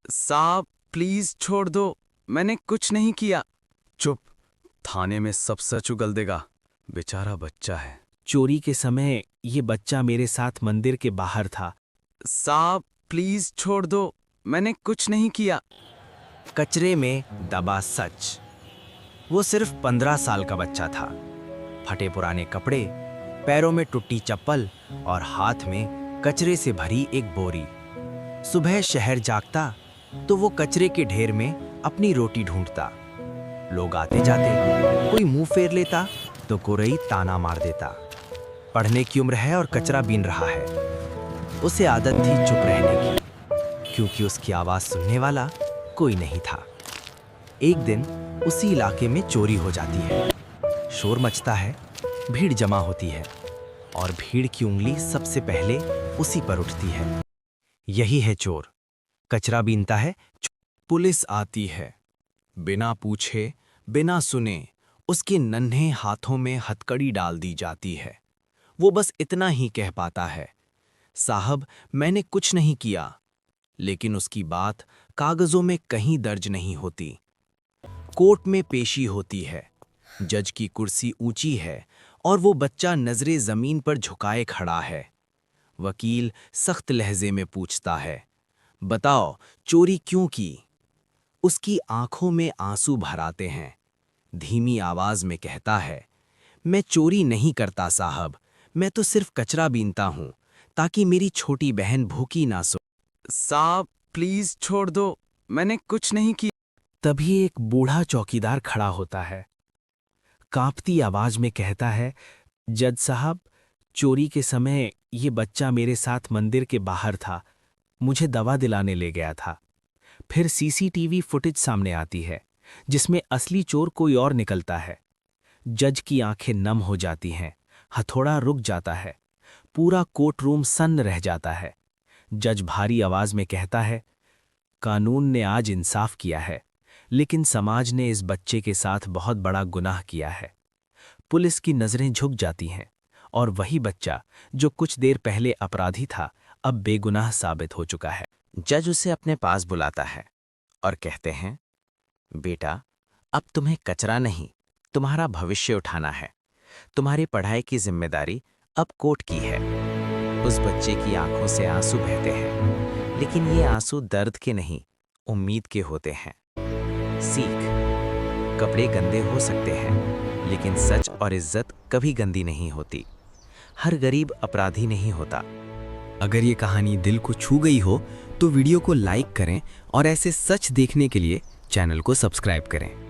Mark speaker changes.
Speaker 1: साहब प्लीज छोड़ दो, मैंने कुछ नहीं किया। चुप, थाने में सब सच उगल देगा। बेचारा बच्चा है।
Speaker 2: चोरी के समय ये बच्चा मेरे साथ मंदिर के बाहर था।
Speaker 1: साहब प्लीज छोड़ दो, मैंने कुछ नहीं किया।
Speaker 2: कचरे में दबा सच। वो सिर्फ 15 साल का बच्चा था। फटे पुराने कपड़े, पैरों में टूटी चप्पल और हाथ में कचरे से भरी एक बोरी। सुबह शहर जागता तो वो कचरे के ढेर में अपनी रोटी ढूंढता। लोग आते जाते, कोई मुंह फेर लेता तो कोई ताना मार देता। पढ़ने की उम्र है और कचरा बीन रहा है। उसे आदत थी चुप रहने की, क्योंकि उसकी आवाज सुनने वाला कोई नहीं था। एक दिन उसी इलाके में चोरी हो जाती है। शोर मचता है, भीड़ जमा होती है और भीड़ की उंगली सबसे पहले उसी पर उठती है। यही है चोर, कचरा बीनता है। पुलिस आती है। बिना पूछे, बिना सुने उसके नन्हे हाथों में हथकड़ी डाल दी जाती है। वो बस इतना ही कह पाता है, साहब मैंने कुछ नहीं किया। लेकिन उसकी बात कागजों में कहीं दर्ज नहीं होती। कोर्ट में पेशी होती है। जज की कुर्सी ऊंची है और वो बच्चा नजरे जमीन पर झुकाए खड़ा है। वकील सख्त लहजे में पूछता है, बताओ चोरी क्यों की? उसकी आंखों में आंसू भर आते हैं। धीमी आवाज में कहता है, मैं चोरी नहीं करता साहब, मैं तो सिर्फ कचरा बीनता हूं ताकि मेरी छोटी बहन भूखी ना सो।
Speaker 1: साहब प्लीज छोड़ दो, मैंने कुछ नहीं किया।
Speaker 2: तभी एक बूढ़ा चौकीदार खड़ा होता है। कांपती आवाज में कहता है, जज साहब चोरी के समय ये बच्चा मेरे साथ मंदिर के बाहर था, मुझे दवा दिलाने ले गया था। फिर सीसीटीवी फुटेज सामने आती है जिसमें असली चोर कोई और निकलता है। जज की आंखें नम हो जाती हैं, हथौड़ा रुक जाता है, पूरा कोर्ट रूम सन्न रह जाता है। जज भारी आवाज में कहता है, कानून ने आज इंसाफ किया है, लेकिन समाज ने इस बच्चे के साथ बहुत बड़ा गुनाह किया है। पुलिस की नजरें झुक जाती हैं और वही बच्चा जो कुछ देर पहले अपराधी था अब बेगुनाह साबित हो चुका है। जज उसे अपने पास बुलाता है और कहते हैं, बेटा अब तुम्हें कचरा नहीं, तुम्हारा भविष्य उठाना है। तुम्हारी पढ़ाई की जिम्मेदारी अब कोर्ट की है। उस बच्चे की आंखों से आंसू बहते हैं, लेकिन ये आंसू दर्द के नहीं, उम्मीद के होते हैं। सीख, कपड़े गंदे हो सकते हैं, लेकिन सच और इज्जत कभी गंदी नहीं होती। हर गरीब अपराधी नहीं होता।
Speaker 3: अगर ये कहानी दिल को छू गई हो तो वीडियो को लाइक करें और ऐसे सच देखने के लिए चैनल को सब्सक्राइब करें।